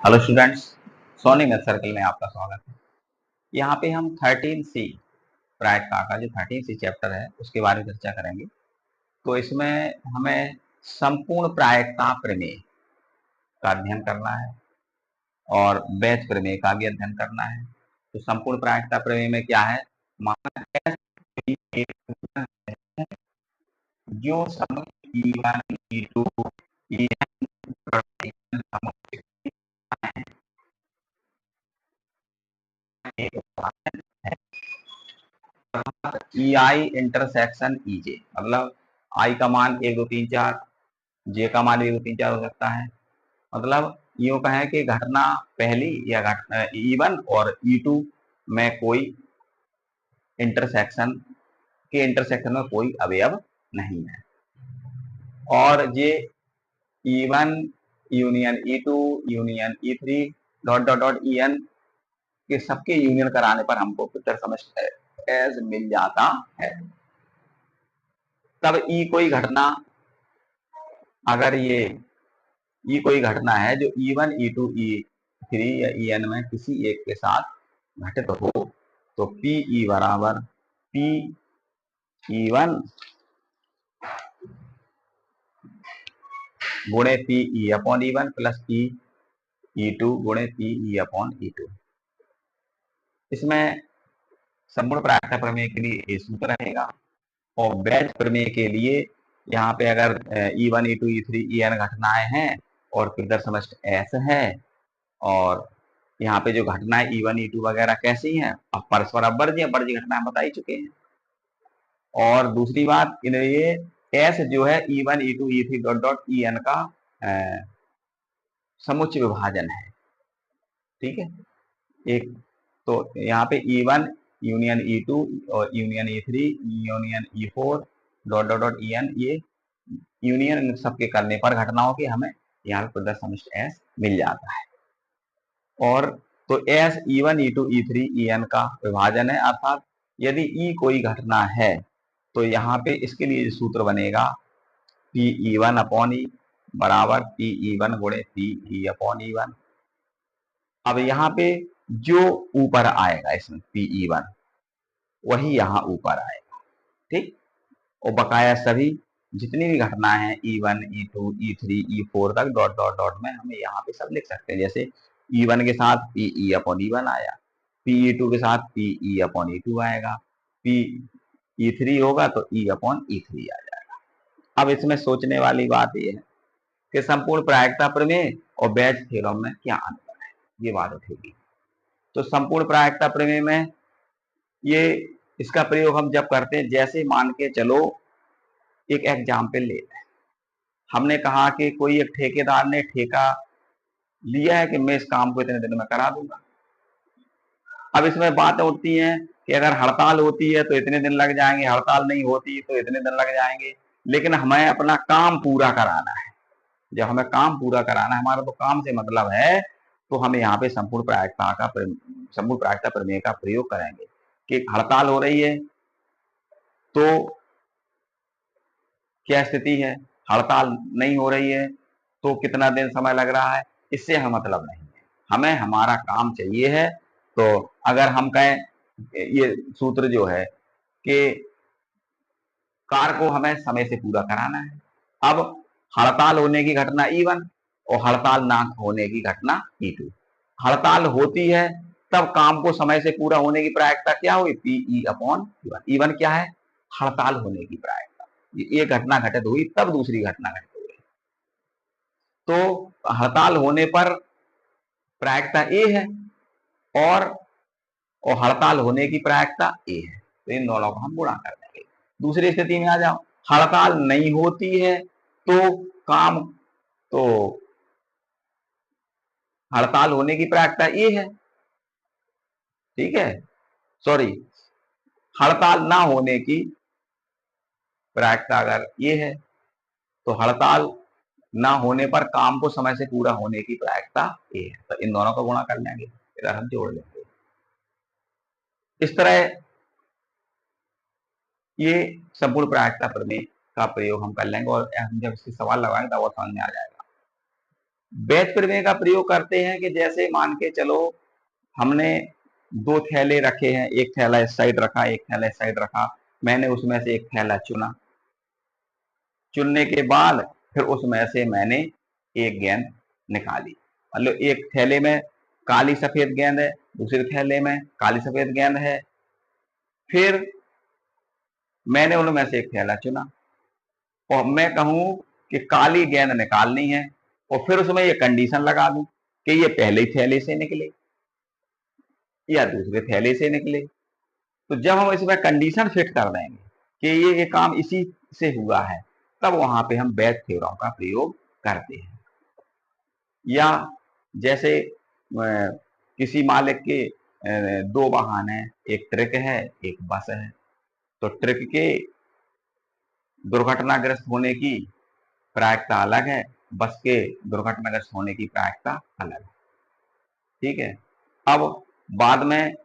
Hello students, Soni math circle में आपका स्वागत है। यहाँ पे हम 13C प्रायिकता का जो 13C चैप्टर है उसके बारे में चर्चा करेंगे। तो इसमें हमें संपूर्ण प्रायिकता प्रमेय का अध्ययन करना है और बैच प्रमेय का भी अध्ययन करना है। तो संपूर्ण प्रायिकता प्रमेय में क्या है, माना जो समुच्चय E1 E2 ई आई इंटरसेक्शन ई जे, मतलब आई का मान 1 2 3 4, जे का मान भी 1 2 3 4 हो सकता है। मतलब यूं कहें कि घटना पहली या E1 और E2 में कोई इंटरसेक्शन में कोई अवयव नहीं है, और ये E1 union E2 union E3 dot dot dot En के सबके यूनियन कराने पर हमको प्रितर समझ एज मिल जाता है। तब ई कोई घटना, अगर ये कोई घटना है जो E1 E2 E3 या En में किसी एक के साथ घटित हो, तो PE बराबर PE1 गुणे PE upon E1 plus PE2 गुणे PE अपॉन E2। इसमें संपूर्ण प्रायिकता प्रमेय के लिए ये सूत्र रहेगा, और बैच प्रमेय के लिए यहाँ पे अगर E1 E2 E3 En घटनाएं हैं और प्रितर समष्टि S है, और यहाँ पे जो घटनाएं E1 E2 वगैरह कैसी हैं, अब परस्पर अपवर्ज्य घटनाएं बता ही चुके हैं। और दूसरी बात, ये S जो है E1 E2 E3 dot dot En का समुच्चय विभाजन है। ठीक है, एक तो यहाँ पे E1 यूनियन E2 और union E3 union E4 dot dot dot En, ये यूनियन सबके करने पर घटनाओं के हमें यहाँ पे प्रदर्शन समष्टि S मिल जाता है। और तो S E1 E2 E3 En का विभाजन है, अर्थात यदि E कोई घटना है तो यहाँ पे इसके लिए सूत्र बनेगा PE1 अपॉन E बराबर PE1 गुणे PE अपॉन E1। अब यहाँ पे जो ऊपर आएगा इसमें PE1 वही यहाँ ऊपर आएगा। ठीक, और बकाया सभी जितनी भी घटनाएं हैं E1 E2 E3 E4 तक डॉट डॉट डॉट में हमें यहाँ पे सब लिख सकते हैं। जैसे E1 के साथ PE अपॉन E1 आया, PE2 के साथ PE अपॉन E2 आएगा, PE3 होगा तो E अपॉन E3 आ जाएगा। अब इसमें सोचने वाली बात यह है कि संपूर्ण प्रायिकता प्रमेय और बैच थ्योरम में क्या अंतर है, ये बात उठेगी। तो संपूर्ण प्रायिकता प्रमेय में ये इसका प्रयोग हम जब करते हैं, जैसे मान के चलो एक एग्जाम्पल लेते हैं। हमने कहा कि कोई एक ठेकेदार ने ठेका लिया है कि मैं इस काम को इतने दिन में करा दूंगा। अब इसमें बात उठती है कि अगर हड़ताल होती है तो इतने दिन लग जाएंगे, हड़ताल नहीं होती तो इतने दिन लग जाएंगे, लेकिन हमें अपना काम पूरा कराना है। जब हमें काम पूरा कराना है, हमारा तो काम से मतलब है, तो हमें यहाँ पे संपूर्ण प्रायिकता प्रमेय का प्रयोग करेंगे कि हड़ताल हो रही है तो क्या स्थिति है, हड़ताल नहीं हो रही है तो कितना दिन समय लग रहा है, इससे हमें मतलब नहीं है। हमें हमारा काम चाहिए है। तो अगर हम कहें, ये सूत्र जो है कि कार्य को हमें समय से पूरा कराना है। अब हड़ताल होने की घटना E1 और हड़ताल ना होने की घटना E2। हड़ताल होती है तब काम को समय से पूरा होने की प्रायिकता क्या हुई, PE अपॉन E1। E1 क्या है, हड़ताल होने की प्रायिकता। ये घटना घटित हुई तब दूसरी घटना घटित हो गई, तो हड़ताल होने पर प्रायिकता A है और हड़ताल होने की प्रायिकता A है, तो इन दोनों को हम गुणा कर देंगे। दूसरी स्थिति में आ जाओ, हड़ताल नहीं होती है तो काम, तो हड़ताल होने की प्रायिकता A है। ठीक है, सॉरी, हड़ताल ना होने की प्रायिकता अगर ये है तो हड़ताल ना होने पर काम को समय से पूरा होने की प्रायिकता ए है, तो इन दोनों को गुणा कर लेंगे, इधर हम जोड़ लेंगे। इस तरह ये संपूर्ण प्रायिकता प्रमेय का प्रयोग हम कर लेंगे, और हम जब इसके सवाल लगाएंगे तब वो समझ में आ जाएगा। बैच प्रमेय का प्रयोग करते हैं कि जैसे मान के चलो हमने दो थैले रखे हैं, एक थैला इस साइड रखा, एक थैला इस साइड रखा, मैंने उसमें से एक थैला चुना, चुनने के बाद फिर उसमें से मैंने एक गेंद निकाली। मतलब एक थैले में काली सफेद गेंद है, दूसरे थैले में काली सफेद गेंद है, फिर मैंने उनमें से एक थैला चुना और मैं कहूं कि काली गेंद निकालनी है, और फिर उसमें ये कंडीशन लगा दूं कि ये पहले थैले से निकले या दूसरे थैले से निकले। तो जब हम इसमें कंडीशन फिट कर देंगे कि ये काम इसी से हुआ है, तब वहां पे हम बैच थ्योरम का प्रयोग करते हैं। या जैसे किसी मालिक के दो वाहन है, एक ट्रक है एक बस है, तो ट्रक के दुर्घटनाग्रस्त होने की प्रायिकता अलग है, बस के दुर्घटनाग्रस्त होने की प्रायिकता अलग है। ठीक है। अब बाद में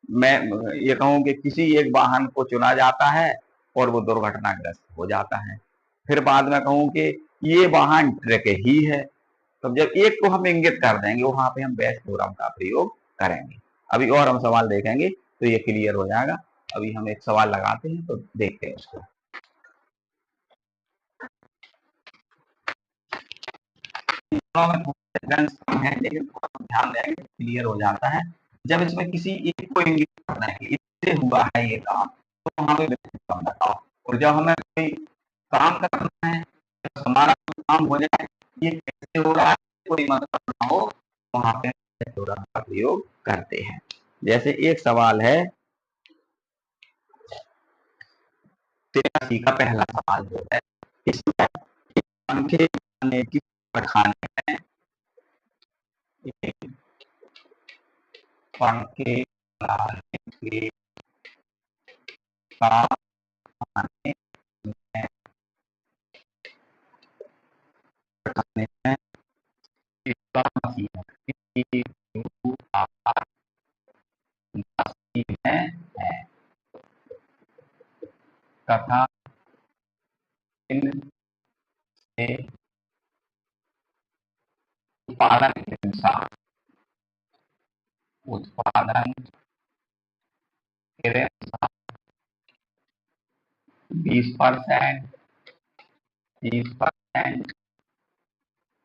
मैं ये कहूं कि किसी एक वाहन को चुना जाता है और वो दुर्घटनाग्रस्त हो जाता है, फिर बाद में कहूं कि ये वाहन ट्रक ही है, तो जब एक को हम इंगित कर देंगे वहां पे हम बैच थ्योरम का प्रयोग करेंगे। अभी और हम सवाल देखेंगे तो ये क्लियर हो जाएगा। अभी हम एक सवाल लगाते हैं तो देखते हैं उसको। है लेकिन ध्यान देंगे क्लियर हो जाता है। जब इसमें किसी एक को इंगित करना है कि इससे हुआ है ये काम, तो वहां पे बताओ। और जब हमें कोई काम करना है, हमारा काम हो जाए, ये कैसे हो रहा है कोई मतलब ना हो, वहां पे थ्योरम का प्रयोग करते हैं। जैसे एक सवाल है 83 का पहला सवाल जो है, इसमें पंखे बनाने की कारखाने में पंखे बनाने के कारखाने में है तथा इनसे उत्पादन के अनुसार उत्पादन के अनुसार 20%, 30%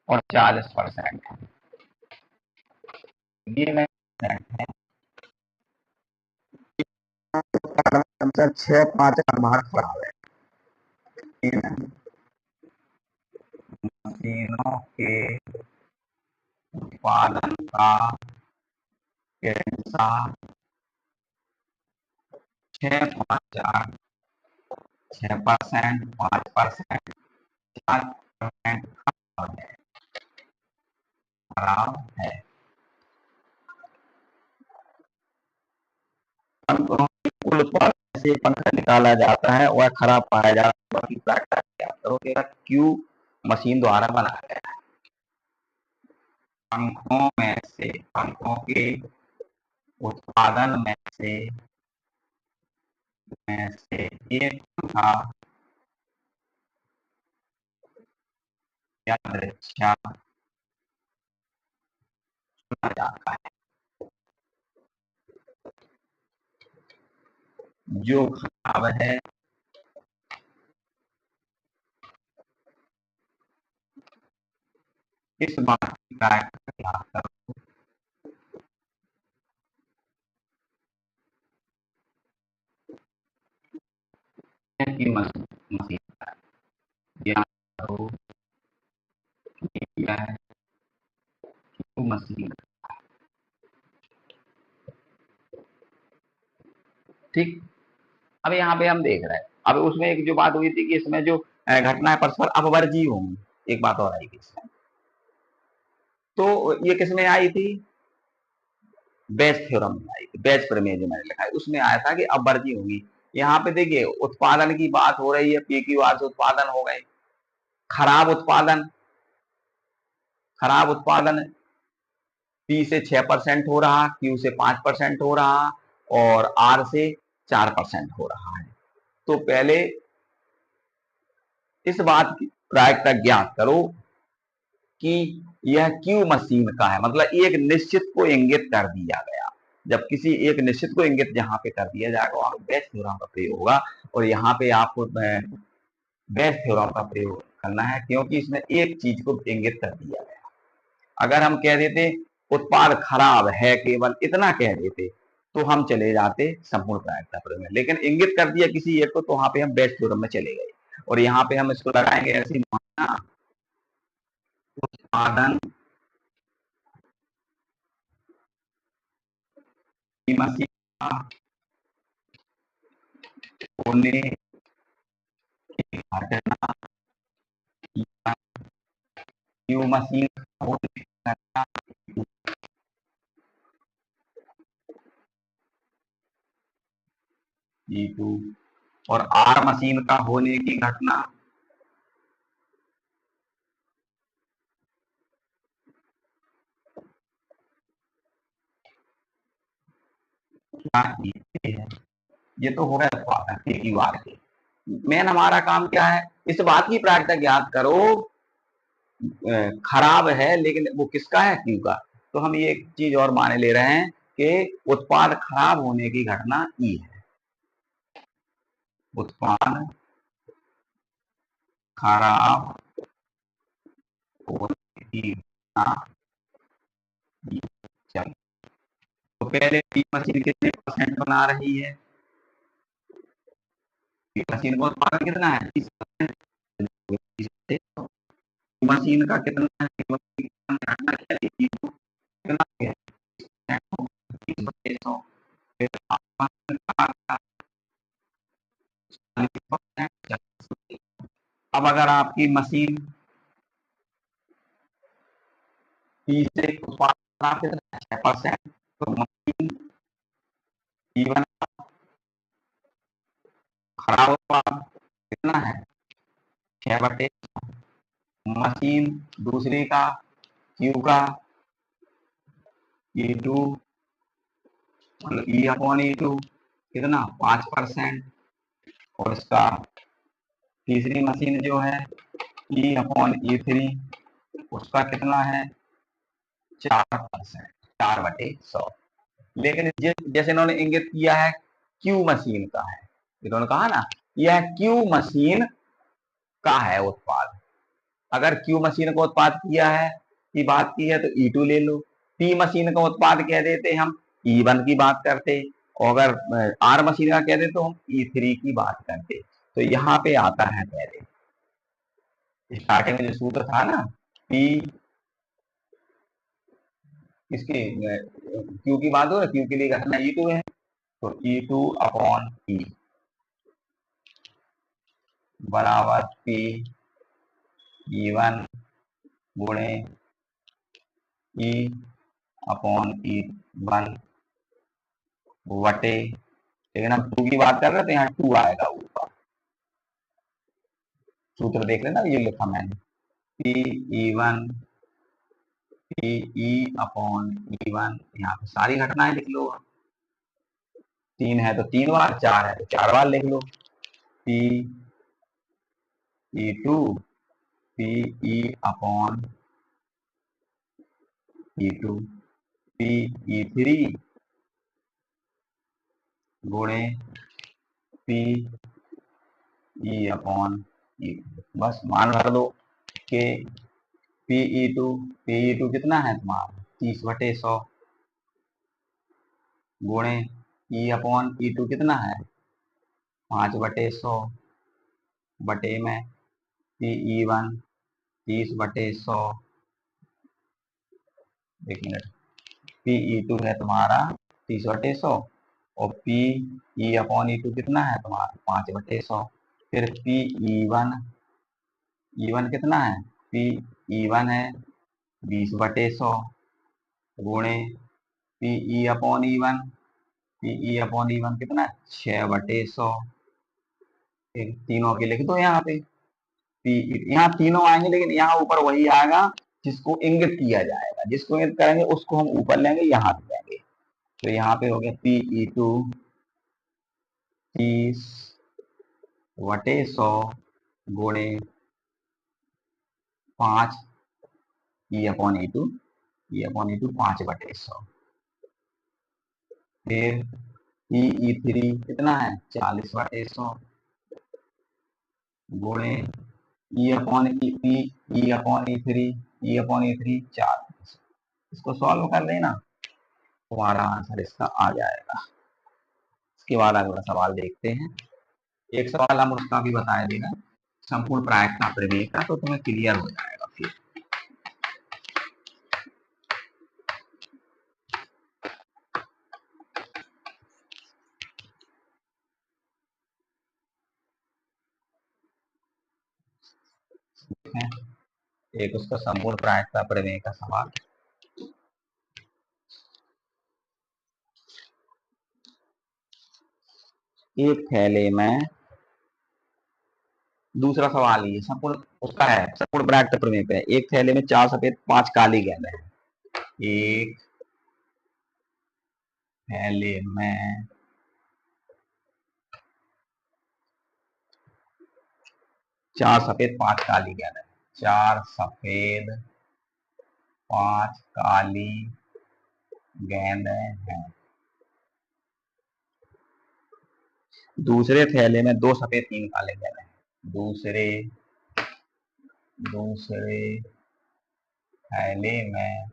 और 40% दिए गए है। 6-5 का मार्क पड़ा है मशीनों के उत्पादन का के अनुसार 6-5 6%, 5%, 4% खराब है। कुल उत्पादन से पंखा निकाला जाता है वह खराब पाया जाता है, क्यों मशीन द्वारा बनाया गया है। पंखों के उत्पादन में से एक पंखा या दृश्या चुना जाता है जो खराब है, इस बात की प्रायिकता की मशीन मशीन। ठीक। अब यहाँ पे हम देख रहे हैं, अब उसमें एक जो बात हुई थी कि इसमें जो घटनाएं परस्पर अपवर्जीय होंगी, एक बात और आएगी इसमें। तो ये किसमें आई थी? बैच थ्योरम में आई थी, बैच प्रमेय जो मैंने लिखा है उसमें आया था कि अपवर्जीय होंगी। यहाँ पे देखिए उत्पादन की बात हो रही है, पी क्यू आर से उत्पादन हो गए, खराब उत्पादन, खराब उत्पादन पी से 6% हो रहा, क्यू से 5% हो रहा और आर से 4% हो रहा है। तो पहले इस बात की प्रायिकता ज्ञात करो कि यह क्यू मशीन का है, मतलब एक निश्चित को इंगित कर दिया गया। जब किसी एक निश्चित को इंगित जहां पे कर दिया जाएगा वहां बेस थ्योरम का प्रयोग होगा, और यहाँ पे आपको बेस थ्योरम का प्रयोग करना है, क्योंकि इसमें एक चीज को इंगित कर दिया गया। अगर हम कह देते उत्पाद खराब है, केवल इतना कह देते, तो हम चले जाते संपूर्ण प्रायिकता प्रयोग में, लेकिन इंगित कर दिया किसी एक को, तो वहां पे हम बेस थ्योरम में चले गए। और यहाँ पे हम इसको लगाएंगे ऐसी माना, उत्पादन की मशीन का होने की घटना, क्यू मशीन का होने की घटना E2, और आर मशीन का होने की घटना क्या E3 है। ये तो हो गया उत्पादन के क्यू आर के। मेन हमारा काम क्या है, इस बात की प्रायिकता ज्ञात करो खराब है, लेकिन वो किसका है, क्यू का। तो हम ये एक चीज और माने ले रहे हैं कि उत्पाद खराब होने की घटना ई है। उत्पाद खराब होने की घटना ई। चल, तो पहले पी मशीन कितने परसेंट बना रही है, पी मशीन का उत्पादन कितना है, 30%। मशीन का कितना है, घटना क्या है, कितना है, 30%। अब अगर आपकी मशीन पी से उत्पादन कितना 6%, तो मशीन E1 खराब उत्पाद कितना है, 6/, मशीन दूसरी का क्यू का E2 मतलब E/E2 कितना 5%, और इसका तीसरी मशीन जो है E/E3 उसका कितना है 4%, 4/100। लेकिन जैसे इन्होंने इंगित किया है क्यू मशीन का है, इन्होंने कहा ना यह क्यू मशीन का है उत्पाद। अगर क्यू मशीन का उत्पाद किया है की बात की है तो E2 ले लो, पी मशीन का उत्पाद कह देते हम E1 की बात करते, और अगर आर मशीन का कह देते तो हम E3 की बात करते। तो यहाँ पे आता है पहले स्टार्टिंग में जो सूत्र था ना, पी किसकी क्यू की बात हो, क्यू के लिए घटना E2 है, तो E2/E बराबर पी E1 गुणे E/E1 वटे, लेकिन हम टू की बात कर रहे थे, यहाँ टू आएगा ऊपर। सूत्र देख लेना ये लिखा मैंने, पी E1 Pe/E1, यहाँ पे सारी घटनाएं लिख लो, 3 है तो 3 बार, 4 है तो 4 बार लिख लो, Pe2 Pe/E2 Pe3 गुणे Pe/E2, बस मान भर दो कि Pe2 कितना है तुम्हारा 30/100 गुणे E/E2 कितना है 5/100 बटे में Pe1 30/100, एक मिनट, Pe2 है तुम्हारा 30/100, और Pe/E2 कितना है तुम्हारा 5/100। फिर E1 कितना है, Pe1 है 20/100 गुणे Pe/E1, Pe/E1 कितना है 6/100। तीनों के लिख दो यहाँ पे, पी यहाँ तीनों आएंगे, लेकिन यहाँ ऊपर वही आएगा जिसको इंगित किया जाएगा, जिसको इंगित करेंगे उसको हम ऊपर लेंगे, यहाँ पे लेंगे। तो यहाँ पे हो गया Pe2 30/100 गुणे 5 E/E2 5/100। फिर E3 कितना है 40/100 गुणे E/E3 4। इसको सॉल्व कर लेना, तुम्हारा आंसर इसका आ जाएगा। इसके बाद अगला सवाल देखते हैं। एक सवाल हम उसका भी बता देना, संपूर्ण प्रायिकता प्रमेय का, तो तुम्हें क्लियर हो जाएगा फिर। एक उसका संपूर्ण प्रायिकता प्रमेय का सवाल। एक थैले में, दूसरा सवाल ये संपूर्ण उसका है, संपूर्ण प्रायिकता प्रमेय पे। एक थैले में 4 सफेद 5 काली गेंदें हैं। एक थैले में 4 सफेद 5 काली गेंदें, 4 सफेद 5 काली गेंदें हैं। दूसरे थैले में 2 सफेद 3 काले गेंदें हैं। दूसरे थैले में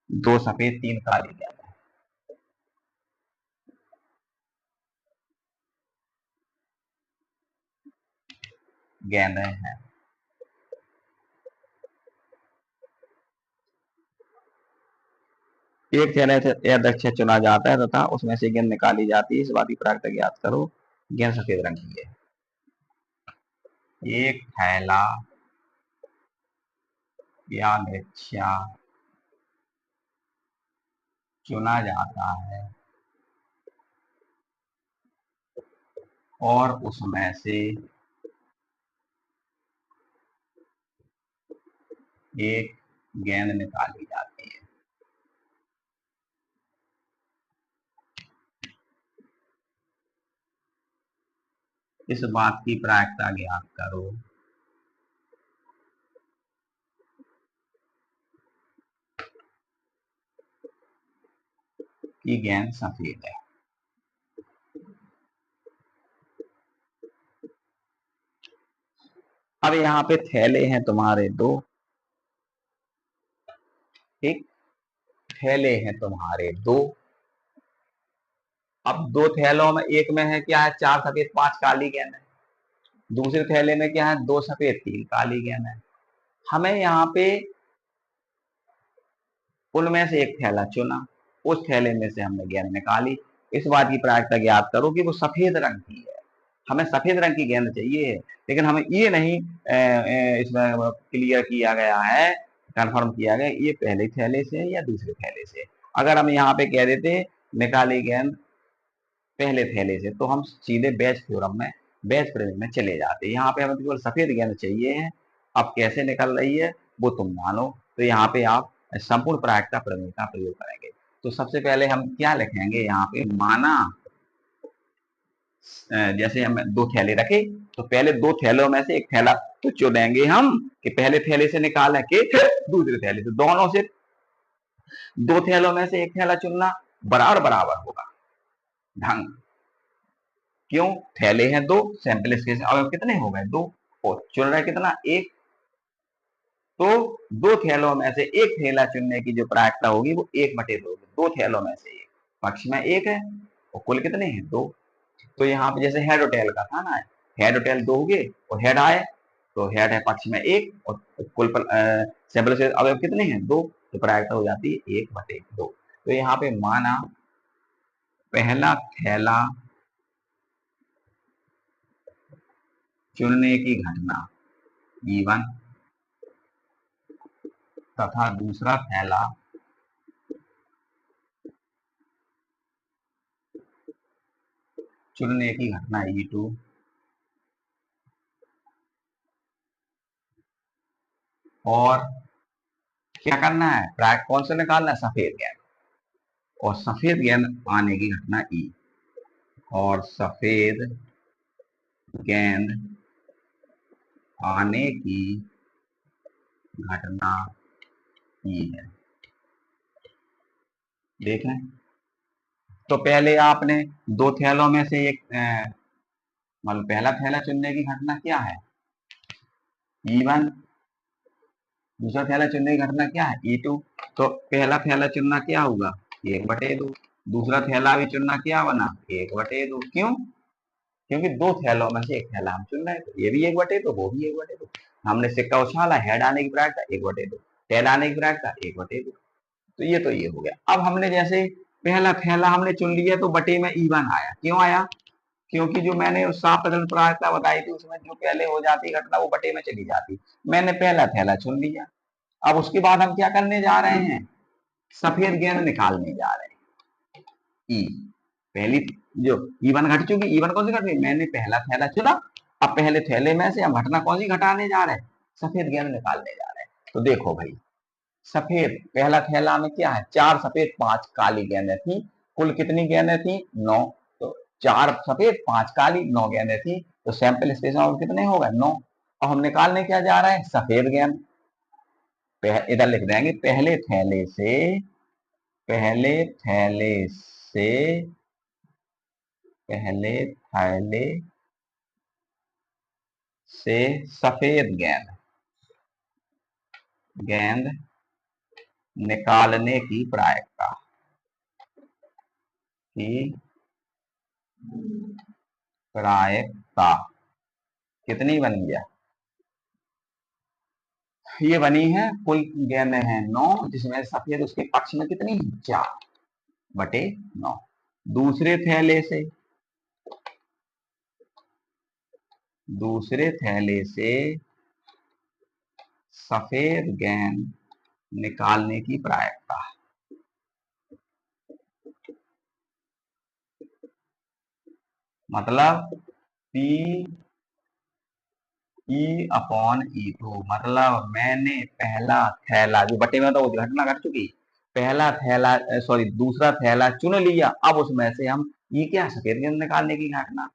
2 सफेद 3 काली गेंदें हैं। एक थैला अध्यक्ष चुना जाता है तथा उसमें से गेंद निकाली जाती है। इस बात की प्रायिकता ज्ञात करो। गेंद सफेद रंग की है। एक थैला अध्यक्ष चुना जाता है और उसमें से एक गेंद निकाली जाती है। इस बात की प्रायिकता ज्ञात करो कि गेंद सफेद है। अब यहाँ पे थैले हैं तुम्हारे 2, ठीक, थैले हैं तुम्हारे 2। अब 2 थैलों में, एक में है क्या है 4 सफेद 5 काली गेंद है। दूसरे थैले में क्या है 2 सफेद 3 काली गेंद है। हमें यहाँ पे उनमें से एक थैला चुना, उस थैले में से हमने गेंद निकाली। इस बात की प्रायिकता ज्ञात करो कि वो सफेद रंग की है। हमें सफेद रंग की गेंद चाहिए, लेकिन हमें ये नहीं इसमें क्लियर किया गया है, कंफर्म किया गया ये पहले थैले से या दूसरे थैले से। अगर हम यहाँ पे कह देते निकाली गेंद पहले थैले से, तो हम सीधे बेच थ्योरम में, बेच प्रमेय में चले जाते। यहाँ पे हमें केवल सफेद गेंद चाहिए है। अब कैसे निकल रही है वो तुम जानो। तो यहाँ पे आप संपूर्ण प्रायिकता प्रमेय का प्रयोग करेंगे। तो सबसे पहले हम क्या लिखेंगे यहाँ पे, माना जैसे हम 2 थैले रखे, तो पहले 2 थैलों में से एक थैला तो चुनेंगे हम कि पहले थैले से निकालें कि दूसरे थैले से। दोनों से 2 थैलों में से एक थैला चुनना बराबर बराबर होगा ढंग। क्यों, थैले हैं 2, सैंपल इसके अब कितने हो गए 2, और चुन रहे कितना 1। तो 2 थैलों में से एक थैला चुनने की जो प्रायिकता होगी वो 1/2 होगी। 2 थैलों में से एक, पक्ष में 1 है और कुल कितने हैं 2। तो यहाँ पे जैसे हेड और टेल का था ना, हेड और टेल 2 हो गए और हेड आए, तो हेड है पक्ष में 1 और कुल सैंपल से अवयव कितने हैं 2, तो प्रायिकता हो जाती है 1/2। तो यहाँ पे माना पहला थैला चुनने की घटना E1 तथा दूसरा थैला चुनने की घटना E2 और क्या करना है, प्रायिकता कौन से निकालना है, सफेद गेंद, और सफेद गेंद आने की घटना E, और सफेद गेंद आने की घटना की है। देखें तो पहले आपने दो थैलों में से एक मतलब पहला थैला चुनने की घटना क्या है, E1। दूसरा थैला चुनने की घटना क्या है, E2। तो पहला थैला चुनना क्या होगा, 1/2। दूसरा थैला भी चुनना क्या बना, 1/2। क्यों, क्योंकि दो थैलों में से एक थैला हम चुन रहे हैं, तो ये भी 1/2, वो भी 1/2। हमने सिक्का उछाला, हेड आने की प्रायिकता 1/2, टेल आने की प्रायिकता 1/2। तो ये हो गया। अब हमने जैसे पहला थैला हमने चुन लिया तो बटे में E1 आया। क्यों आया, क्योंकि जो मैंने साफ प्रदर्शन प्रायिकता बताई थी उसमें जो पहले हो जाती घटना वो बटे में चली जाती। मैंने पहला थैला चुन लिया। अब उसके बाद हम क्या करने जा रहे हैं, सफेद गेंद निकालने जा रहे हैं। ई पहली जो E1 घट चुकी, E1 कौन सी घट गई, मैंने पहला थैला चुना। अब पहले थैले में से हम घटना कौन सी घटाने जा रहे हैं, सफेद गेंद निकालने जा रहे हैं। तो देखो भाई, सफेद पहला थैला में क्या है, 4 सफेद 5 काली गेंदें थी। कुल कितनी गेंदें थी, 9। तो 4 सफेद 5 काली 9 गेंदें थी। तो सैंपल स्पेस ऑफ कितने हो गए, 9। और हम निकालने क्या जा रहे हैं, सफेद गेंद। इधर लिख देंगे पहले थैले से पहले थैले से सफेद गेंद निकालने की प्रायिकता कितनी बन गया, ये बनी है, कुल गेंदें हैं 9, जिसमें सफेद उसके पक्ष में कितनी, 4/9। दूसरे थैले से सफेद गेंद निकालने की प्रायिकता, मतलब P/E2। मतलब मैंने पहला थैला, जो बटे में तो घटना घट चुकी, पहला थैला सॉरी दूसरा थैला चुन लिया। अब उसमें से हम ये क्या, सफेद गेंद निकालने की घटना,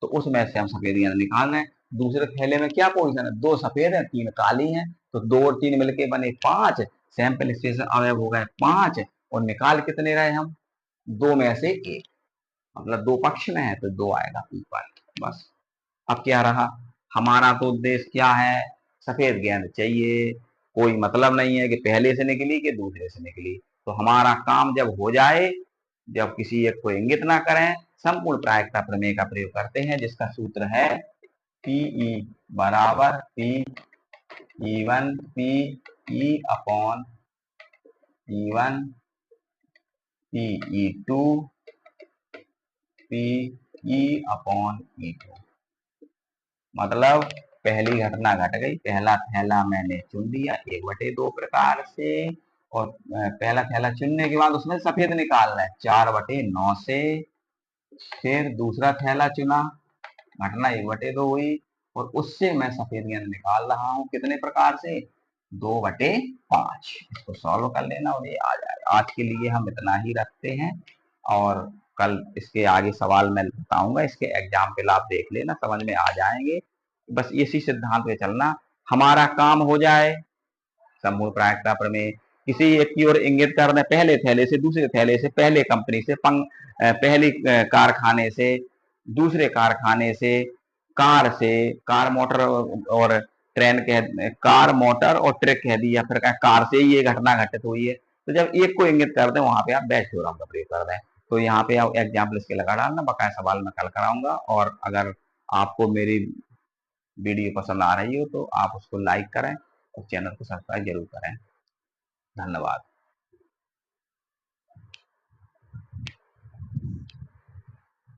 तो उसमें से हम सफेद गेंद निकाल रहे हैं। दूसरे थैले में क्या पोजीशन है, 2 सफेद है 3 काली है, तो 2 और 3 मिलके बने 5। सैंपल स्पेस अवयव हो गए 5, और निकाल कितने रहे हम, 2 में से 1। मतलब 2 पक्ष में है तो 2 आएगा ऊपर, बस। अब क्या रहा, हमारा तो उद्देश्य क्या है, सफेद गेंद चाहिए। कोई मतलब नहीं है कि पहले से निकली कि दूसरे से निकली। तो हमारा काम जब हो जाए, जब किसी एक को इंगित ना करें, संपूर्ण प्रायिकता प्रमेय का प्रयोग करते हैं, जिसका सूत्र है PE बराबर PE1 PE/E1 PE2 PE/E2। मतलब पहली घटना घट गई, पहला थैला मैंने चुन लिया 1/2 प्रकार से, और पहला थैला चुनने के बाद उसमें सफेद निकालना है 4/9 से। फिर दूसरा थैला चुना, घटना 1/2 हुई, और उससे मैं सफेद गेंद निकाल रहा हूँ कितने प्रकार से, 2/5। इसको सॉल्व कर लेना और ये आ जाएगा। आज के लिए हम इतना ही रखते हैं, और कल इसके आगे सवाल मैं बताऊंगा, इसके एग्जाम्पल आप देख लेना, समझ में आ जाएंगे। बस इसी सिद्धांत पे चलना, हमारा काम हो जाए। संपूर्ण प्रायिकता प्रमेय किसी एक की ओर इंगित कर रहे, पहले थैले से दूसरे थैले से, पहले कंपनी से पहली कारखाने से दूसरे कारखाने से, कार मोटर और ट्रेन कह, कार मोटर और ट्रक कह दी, या फिर कार से ही ये घटना घटित हुई है। तो जब एक को इंगित कर दें वहां पे आप बैच थ्योरम का प्रयोग कर दें। तो यहाँ पे आप एग्जाम्पल इसके लगा डालना, बकाया सवाल मैं कल कराऊंगा। और अगर आपको मेरी वीडियो पसंद आ रही हो तो आप उसको लाइक करें और चैनल को सब्सक्राइब जरूर करें। धन्यवाद।